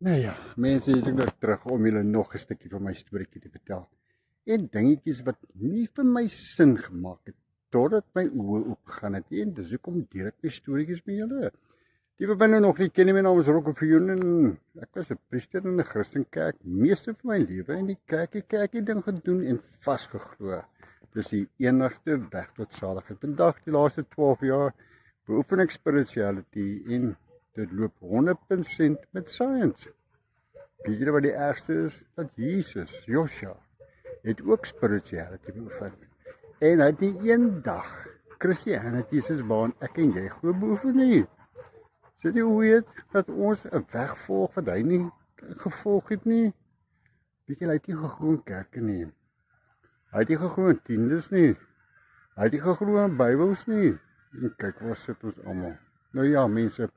Nou ja, mense, hier is ek nou terug om julle nog 'n stukkie van my storieetjie te vertel. En dingetjies wat nie vir my sin gemaak het totdat my oë oopgegaan het. En dis hoekom deel ek my storieetjies met julle. Die wat my nou nog nie ken nie, my naam is Rocco Viljoen en ek was 'n priester in 'n Christenkerk meeste van my lewe in die kerkie ding gedoen en vasgeglo. Dis die enigste weg tot saligheid. Vandag die laaste 12 jaar beoefen ek spirituality en dit loop 100% met science. Weet julle wat die ergste is? Dat Jesus, Joshua, het ook spirituality beoefen. En hy het nie een dag Christianity soos waarin ek en jy glo beoefen nie. So jy weet dat ons 'n weg volg wat hy nie gevolg het nie. Weet jy, hy het nie geglo in kerke nie. Hy het nie geglo in tiendes nie. Hy het nie geglo in Bybels nie. En kyk, waar sit ons almal? Nou ja, mense,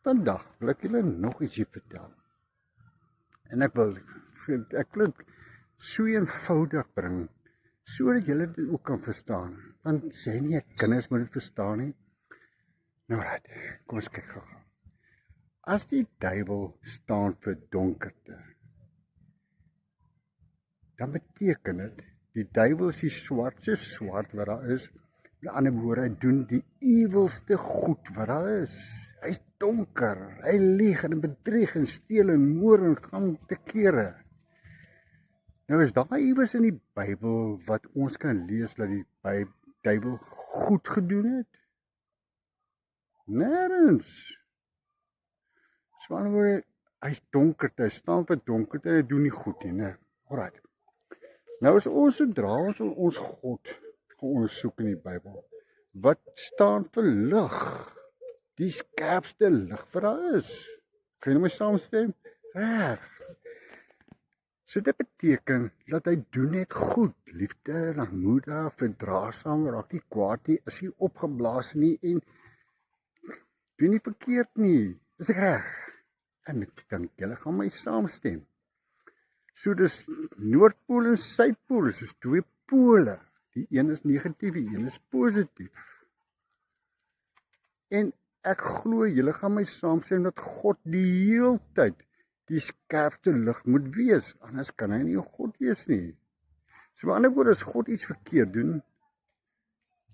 vandag wil ek julle nog ietsie vertel. En ek wil dit so eenvoudig bring, sodat julle dit ook kan verstaan. Want sê nie, kinders moet dit verstaan nie. Nou right, kom ons kyk gou. As die duiwel staan vir donkerte, dan beteken dit, die duiwel is die swartste swart wat daar is. Met ander woorde, hy doen die ewelste goed wat daar is. Hy's donker, hy lieg en bedrieg en steel en moord en gaan te kere. Nou is daar iewers in die Bybel wat ons kan lees dat die duiwel goed gedoen het? Nêrens. So aan die woorde, hy's donkerte, hy staan vir donkerte en hy doen nie goed nie, né? Alright. Nou is ons sodra ons God gaan ondersoek in die Bybel. Wat staan vir lig? Die skerpste lig wat daar is. Kan jy my saamstem? Reg. So dit beteken dat hy doen net goed. Liefde, langmoedig, verdraagsaam, raak nie kwaad nie, is nie opgeblaas nie en doen nie verkeerd nie. Is ek reg? En ek dink julle gaan my saamstem. So dis Noordpool en Suidpool, is soos twee pole. Die een is negatief, die een is positief. En ek glo julle gaan my saamstem dat God die heeltyd die skerpste lig moet wees, anders kan hy nie God wees nie. So met ander woorde, as God iets verkeerd doen,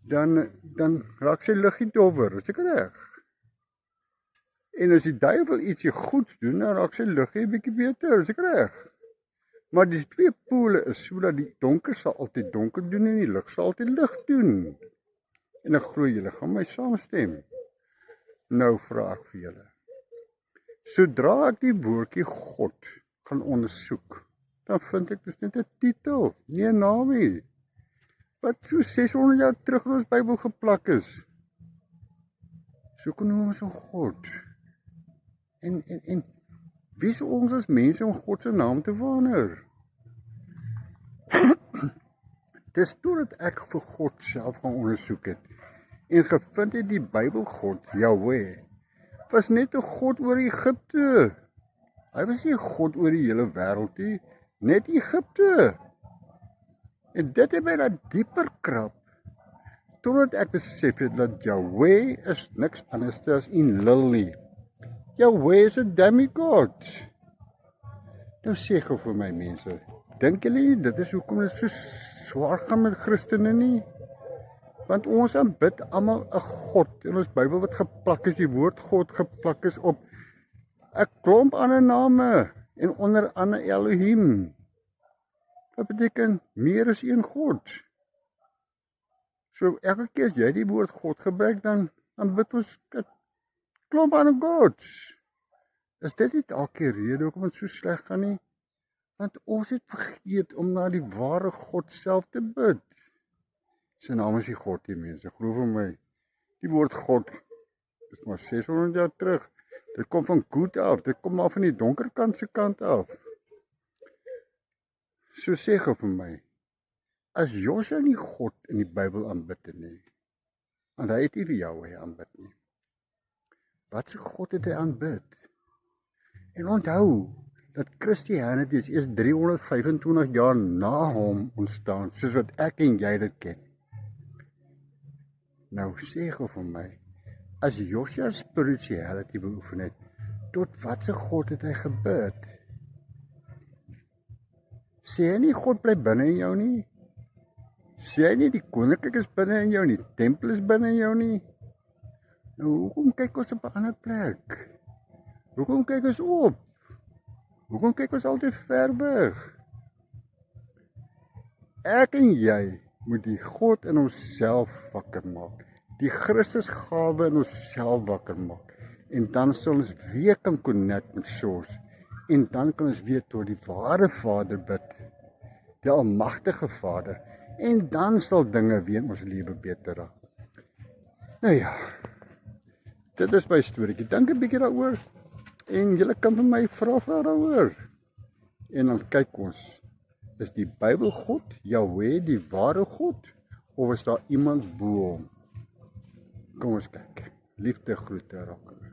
dan raak sy lig nie dowwer, is ek reg? En as die duiwel ietsie goeds doen, dan raak sy lig 'n bietjie beter, is ek reg? Maar die twee pole is sodat die donker sal altyd donker doen en die lig sal altyd lig doen. En ek glo julle gaan my saamstem. Nou vra ek vir julle. Sodra ek die woordjie God gaan ondersoek, dan vind ek dis net 'n titel, nie 'n naam nie. Wat so 600 jaar terug in ons Bybel geplak is. So kon ons aan God. En wie is ons as mense om God se naam te verander? Dis totdat ek vir God self gaan ondersoek het en gevind het die Bybelgod, Yahweh, was net 'n God oor Egipte. Hy was nie 'n God oor die hele wêreld nie, net Egipte. En dit het my dat dieper krap, totdat ek besef het dat Yahweh is niks anders as Enlil nie. Yahweh is 'n demigod. Nou sê gou vir my mense, dink julle nie dit is hoekom dit so swaar gaan met Christene nie? Want ons aanbid almal 'n God in ons Bybel wat geplak is, die woord God geplak is op 'n klomp ander name en onder andere Elohim. Wat beteken meer as een God. So elke keer as jy die woord God gebruik, dan bid ons 'n klomp ander gods. Is dit nie elke rede hoekom dit so sleg gaan nie? Want ons het vergeet om na die ware God self te bid. Sy naam is die God, die mense, glo vir my. Die woord God is maar 600 jaar terug. Dit kom van goed af, dit kom maar van die donker kant se kant af. So sê gou vir my, as Joshua nie God in die Bybel aanbid nie, want hy het nie vir Yahweh aanbid nie. Wat se God het hy aanbid? En onthou, dat Christianity is eers 325 jaar na hom ontstaan, soos wat ek en jy dit ken. Nou sê gou vir my, as Joshua spirituality beoefen het, tot watse God het hy gebid? Sê hy nie God bly binne in jou nie? Sê hy nie die koninkryk is binne in jou nie, die tempel is binne in jou nie? Nou hoekom kyk ons op 'n ander plek? Hoekom kyk ons op? Hoekom kyk ons altyd ver weg? Ek en jy moet die God in onsself wakker maak. Die Christus gawe in onsself wakker maak. En dan sal ons weer kan connect met Source. En dan kan ons weer tot die ware Vader bid. Die almagtige Vader. En dan sal dinge weer in ons lewe beter raak. Nou ja. Dit is my storieetjie. Dink 'n bietjie daaroor. En julle kan vir my vra daaroor. En dan kyk ons. Is die Bybel God, Jahweh, die ware God? Of is daar iemand bo hom? Kom ons kyk. Liefde groete raak.